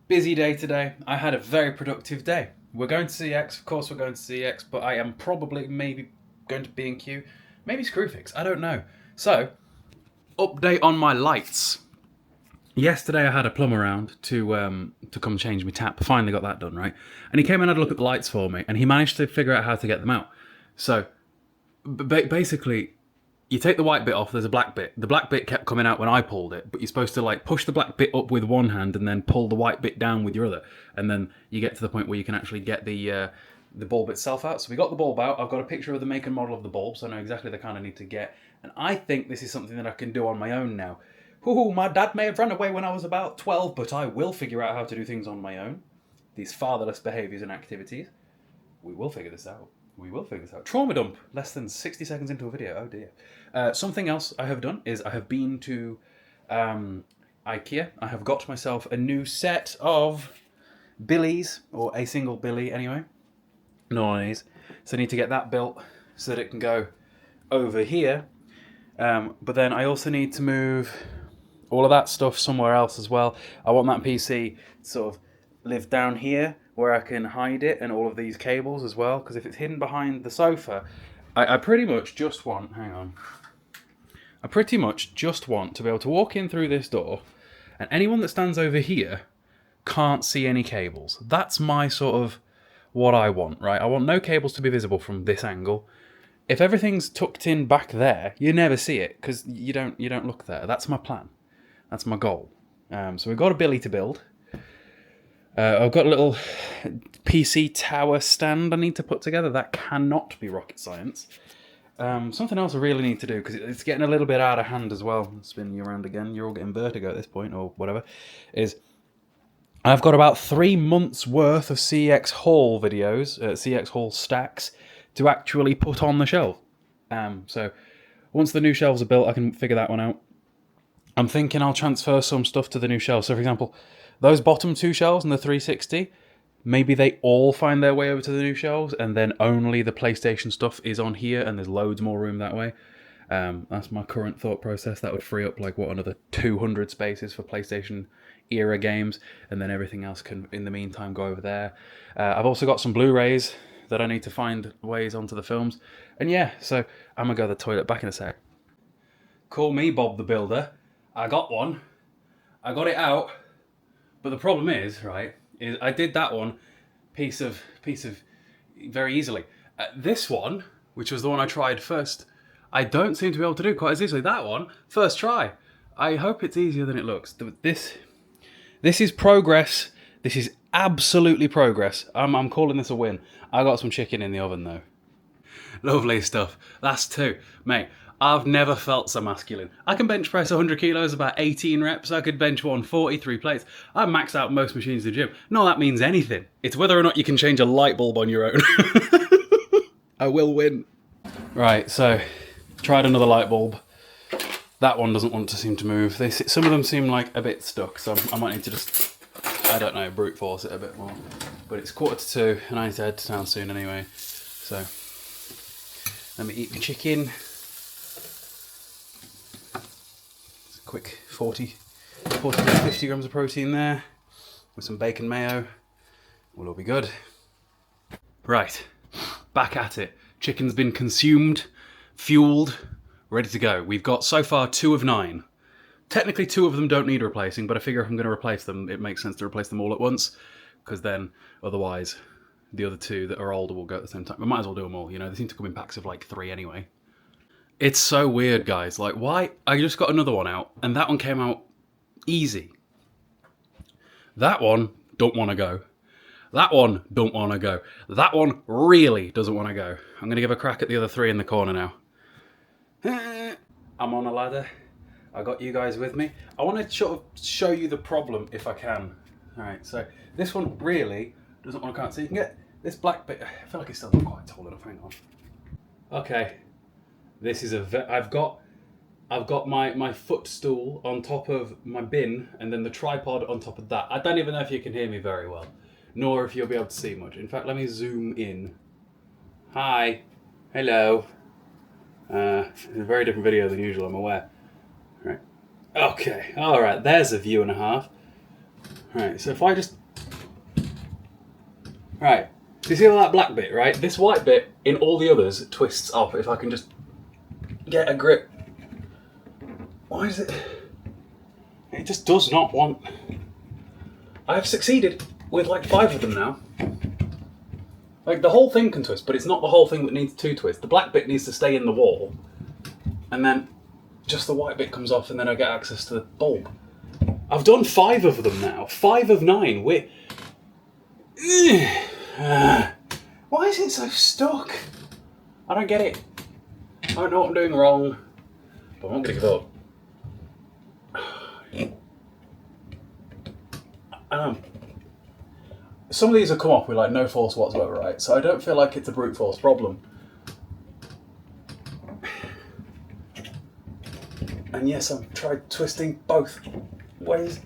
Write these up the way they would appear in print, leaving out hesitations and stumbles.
Busy day today. I had a very productive day. We're going to CEX, of course we're going to CEX, but I am probably maybe going to B&Q, maybe Screwfix, I don't know. So, update on my lights. Yesterday I had a plumber around to come change my tap. Finally got that done, right? And he came and had a look at the lights for me, and he managed to figure out how to get them out. So, basically, you take the white bit off, there's a black bit. The black bit kept coming out when I pulled it, but you're supposed to like push the black bit up with one hand and then pull the white bit down with your other. And then you get to the point where you can actually get the bulb itself out. So we got the bulb out. I've got a picture of the make and model of the bulb, so I know exactly the kind I need to get. And I think this is something that I can do on my own now. Ooh, my dad may have run away when I was about 12, but I will figure out how to do things on my own. These fatherless behaviours and activities. We will figure this out. We will figure this out. Trauma dump. Less than 60 seconds into a video. Oh dear. Something else I have done is I have been to IKEA. I have got myself a new set of billies, or a single billy anyway. Noise. So I need to get that built so that it can go over here. But then I also need to move all of that stuff somewhere else as well. I want that PC to sort of live down here where I can hide it and all of these cables as well, because if it's hidden behind the sofa, I pretty much just want, I pretty much just want to be able to walk in through this door and anyone that stands over here can't see any cables. That's my sort of what I want, right? I want no cables to be visible from this angle. If everything's tucked in back there, you never see it because you don't look there. That's my plan. That's my goal. So we've got a billy to build. I've got a little PC tower stand I need to put together. That cannot be rocket science. Something else I really need to do, because it's getting a little bit out of hand as well. Spinning you around again. You're all getting vertigo at this point, or whatever. Is I've got about 3 months worth of CEX haul videos, CEX haul stacks, to actually put on the shelf. So once the new shelves are built, I can figure that one out. I'm thinking I'll transfer some stuff to the new shelves. So for example, those bottom 2 shelves and the 360, maybe they all find their way over to the new shelves, and then only the PlayStation stuff is on here, and there's loads more room that way. That's my current thought process. That would free up another 200 spaces for PlayStation era games, and then everything else can, in the meantime, go over there. I've also got some Blu-rays that I need to find ways onto the films. And yeah, so I'm gonna go to the toilet, back in a sec. Call me Bob the Builder. I got one. I got it out. But the problem is, right, is I did that one piece of very easily. This one, which was the one I tried first, I don't seem to be able to do quite as easily. That one, first try. I hope it's easier than it looks. This is progress. This is absolutely progress. I'm calling this a win. I got some chicken in the oven though. Lovely stuff. Last 2. Mate, I've never felt so masculine. I can bench press 100 kilos, about 18 reps. I could bench 140, 3 plates. I max out most machines in the gym. None of that means anything. It's whether or not you can change a light bulb on your own. I will win. Right, so tried another light bulb. That one doesn't want to seem to move. Some of them seem like a bit stuck, so I might need to just, I don't know, brute force it a bit more. But it's 1:45 and I need to head to town soon anyway. So let me eat my chicken. Quick 40 to 50 grams of protein there with some bacon mayo. Will all be good. Right, back at it. Chicken's been consumed, fueled, ready to go. We've got so far 2 of 9. Technically 2 of them don't need replacing, but I figure if I'm going to replace them, it makes sense to replace them all at once, because then otherwise the other 2 that are older will go at the same time. I might as well do them all, you know, they seem to come in packs of like 3 anyway. It's so weird, guys. Like, why? I just got another one out, and that one came out easy. That one don't want to go. That one don't want to go. That one really doesn't want to go. I'm going to give a crack at the other 3 in the corner now. I'm on a ladder. I got you guys with me. I want to sort of show you the problem if I can. Alright, so this one really doesn't want to come out. So you can get this black bit. I feel like it's still not quite tall enough. Hang on. Okay. This is I've got my footstool on top of my bin, and then the tripod on top of that. I don't even know if you can hear me very well, nor if you'll be able to see much. In fact, let me zoom in. Hi. Hello. It's a very different video than usual, I'm aware. Right. Okay, alright, there's a view and a half. Right, so if I just... Right, so you see all that black bit, right? This white bit in all the others twists up. If I can just get a grip. Why is it... It just does not want... I have succeeded with like 5 of them now. Like the whole thing can twist, but it's not the whole thing that needs to twist. The black bit needs to stay in the wall, and then just the white bit comes off, and then I get access to the bulb. I've done 5 of them now. 5 of 9. Why is it so stuck? I don't get it. I don't know what I'm doing wrong, but I'm not going to give up. Some of these have come off with like no force whatsoever, right? So I don't feel like it's a brute force problem. And yes, I've tried twisting both ways.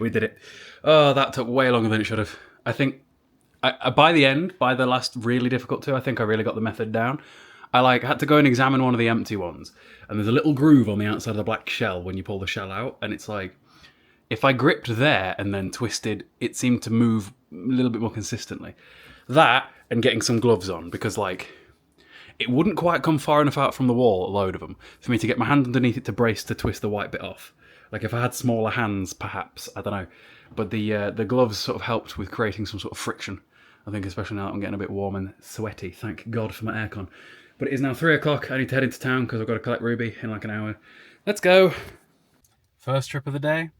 We did it. Oh, that took way longer than it should have. I think by the end, by the last really difficult 2, I think I really got the method down. I had to go and examine one of the empty ones, and there's a little groove on the outside of the black shell when you pull the shell out, and it's like, if I gripped there and then twisted, it seemed to move a little bit more consistently. That, and getting some gloves on, because like, it wouldn't quite come far enough out from the wall, a load of them, for me to get my hand underneath it to brace to twist the white bit off. Like if I had smaller hands, perhaps, I don't know. But the gloves sort of helped with creating some sort of friction. I think especially now that I'm getting a bit warm and sweaty, thank God for my aircon. But it is now 3 o'clock, I need to head into town because I've got to collect Ruby in like an hour. Let's go! First trip of the day,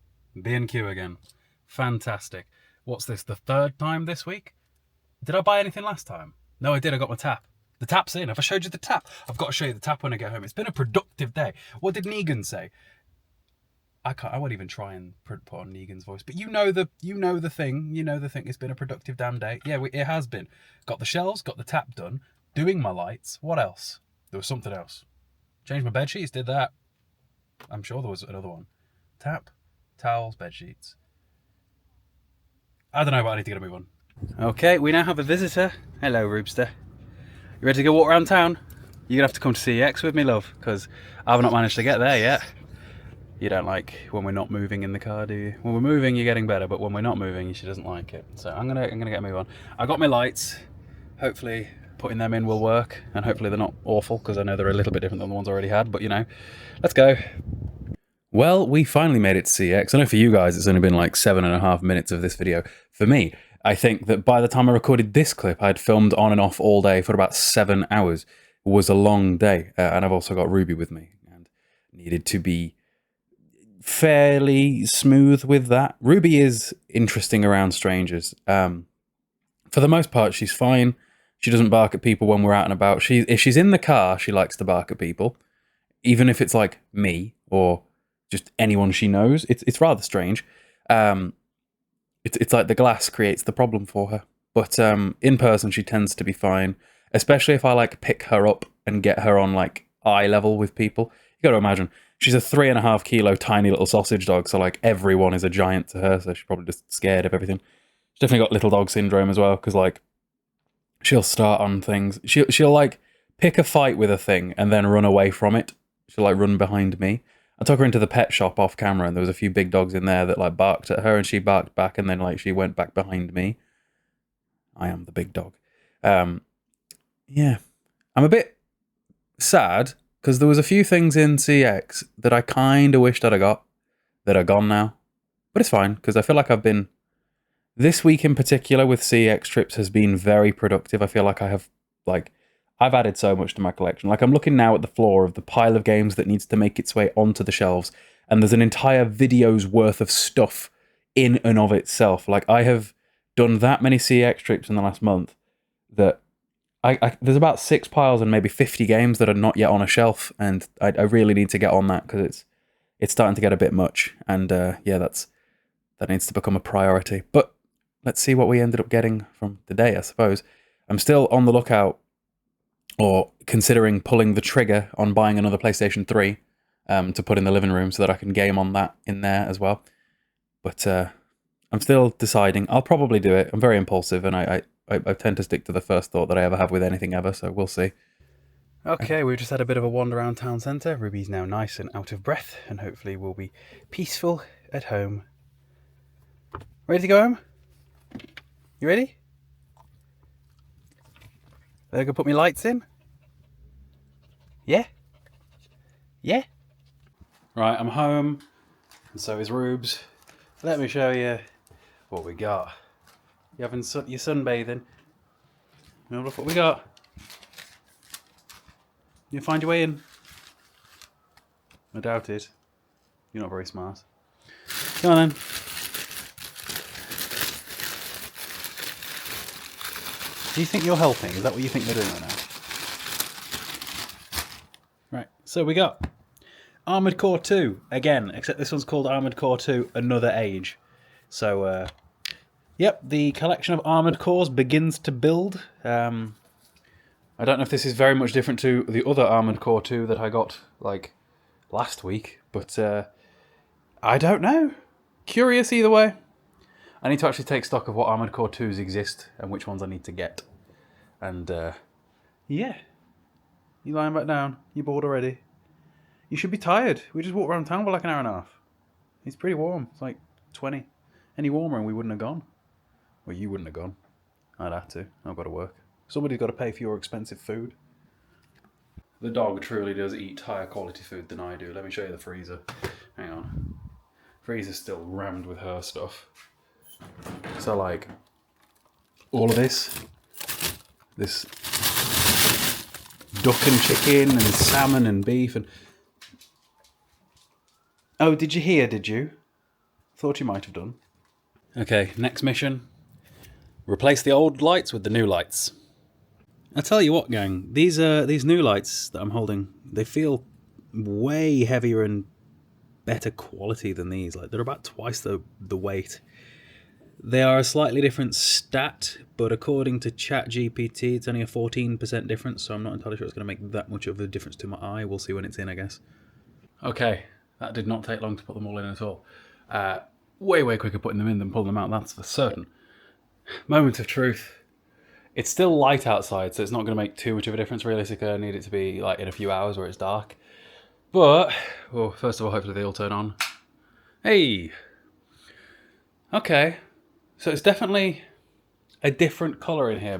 B&Q again. Fantastic. What's this, the 3rd time this week? Did I buy anything last time? No, I did, I got my tap. The tap's in, have I showed you the tap? I've got to show you the tap when I get home. It's been a productive day. What did Negan say? I won't even try and put on Negan's voice, but you know the thing. It's been a productive damn day. Yeah, it has been. Got the shelves, got the tap done, doing my lights. What else? There was something else. Changed my bed sheets, did that. I'm sure there was another one. Tap, towels, bed sheets. I don't know, but I need to get a move on. Okay, we now have a visitor. Hello, Roobster. You ready to go walk around town? You're gonna have to come to CEX with me, love, because I've not managed to get there yet. You don't like when we're not moving in the car, do you? When we're moving, you're getting better, but when we're not moving, she doesn't like it. So I'm gonna get a move on. I got my lights. Hopefully putting them in will work, and hopefully they're not awful, because I know they're a little bit different than the ones I already had, but you know. Let's go. Well, we finally made it to CEX. I know for you guys it's only been like 7.5 minutes of this video. For me, I think that by the time I recorded this clip, I'd filmed on and off all day for about 7 hours. It was a long day, and I've also got Ruby with me, and needed to be fairly smooth with that. Ruby is interesting around strangers. For the most part, she's fine. She doesn't bark at people when we're out and about. If she's in the car, she likes to bark at people, even if it's like me or just anyone she knows. It's rather strange. It's like the glass creates the problem for her. But in person, she tends to be fine, especially if I like pick her up and get her on like eye level with people. You got to imagine. She's a 3.5 kilo tiny little sausage dog, so like everyone is a giant to her, so she's probably just scared of everything. She's definitely got little dog syndrome as well, because like she'll start on things. She'll like pick a fight with a thing and then run away from it. She'll like run behind me. I took her into the pet shop off camera, and there was a few big dogs in there that like barked at her, and she barked back, and then like she went back behind me. I am the big dog. Yeah, I'm a bit sad, because there was a few things in CEX that I kind of wished I'd have got that are gone now. But it's fine, because I feel like I've been... This week in particular with CEX trips has been very productive. I feel like I have, like... I've added so much to my collection. Like, I'm looking now at the floor of the pile of games that needs to make its way onto the shelves, and there's an entire video's worth of stuff in and of itself. Like, I have done that many CEX trips in the last month that... there's about 6 piles and maybe 50 games that are not yet on a shelf, and I really need to get on that, because it's starting to get a bit much, and yeah, that needs to become a priority. But let's see what we ended up getting from today, I suppose. I'm still on the lookout, or considering pulling the trigger on buying another PlayStation 3 to put in the living room so that I can game on that in there as well. But I'm still deciding. I'll probably do it. I'm very impulsive, and I tend to stick to the first thought that I ever have with anything ever, so we'll see. Okay, we've just had a bit of a wander around town centre. Ruby's now nice and out of breath, and hopefully will be peaceful at home. Ready to go home? You ready? Better go put my lights in? Yeah? Yeah? Right, I'm home, and so is Rubes. Let me show you what we got. You having you sunbathing? Well, look what we got. You find your way in? I doubt it. You're not very smart. Come on then. Do you think you're helping? Is that what you think you're doing right now? Right, so we got Armored Core 2, again, except this one's called Armored Core 2 Another Age. So, yep, the collection of Armored Cores begins to build. I don't know if this is very much different to the other Armored Core 2 that I got, like, last week, but I don't know. Curious either way. I need to actually take stock of what Armored Core 2s exist and which ones I need to get. And, yeah. You lying back down? You bored already? You should be tired. We just walked around town for like an hour and a half. It's pretty warm. It's like 20. Any warmer and we wouldn't have gone. Well, you wouldn't have gone. I'd have to. I've got to work. Somebody's got to pay for your expensive food. The dog truly does eat higher quality food than I do. Let me show you the freezer. Hang on. Freezer's still rammed with her stuff. So like, all of this duck and chicken and salmon and beef and... Oh, did you hear, did you? Thought you might have done. Okay, next mission. Replace the old lights with the new lights. I tell you what, gang, these new lights that I'm holding, they feel way heavier and better quality than these. Like, they're about twice the weight. They are a slightly different stat, but according to ChatGPT, it's only a 14% difference, so I'm not entirely sure it's going to make that much of a difference to my eye. We'll see when it's in, I guess. Okay, that did not take long to put them all in at all. Way quicker putting them in than pulling them out, that's for certain. Moment of truth. It's still light outside, so it's not going to make too much of a difference. Realistically, I need it to be like in a few hours where it's dark. But, well, first of all, hopefully they all turn on. Hey! Okay. So it's definitely a different colour in here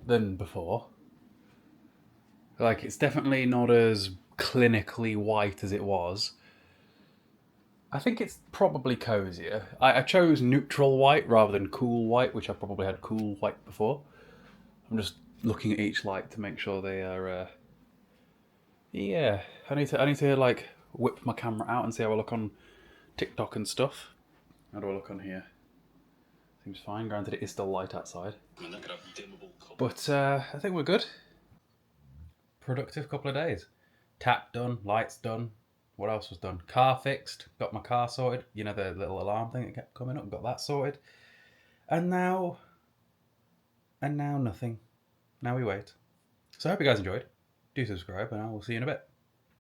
than before. Like, it's definitely not as clinically white as it was. I think it's probably cozier. I chose neutral white rather than cool white, which I probably had cool white before. I'm just looking at each light to make sure they are... Yeah, I need to like whip my camera out and see how I look on TikTok and stuff. How do I look on here? Seems fine, granted it is still light outside. But I think we're good. Productive couple of days. Tap done, lights done. What else was done? Car fixed. Got my car sorted. You know, the little alarm thing that kept coming up. Got that sorted. And now nothing. Now we wait. So I hope you guys enjoyed. Do subscribe and I will see you in a bit.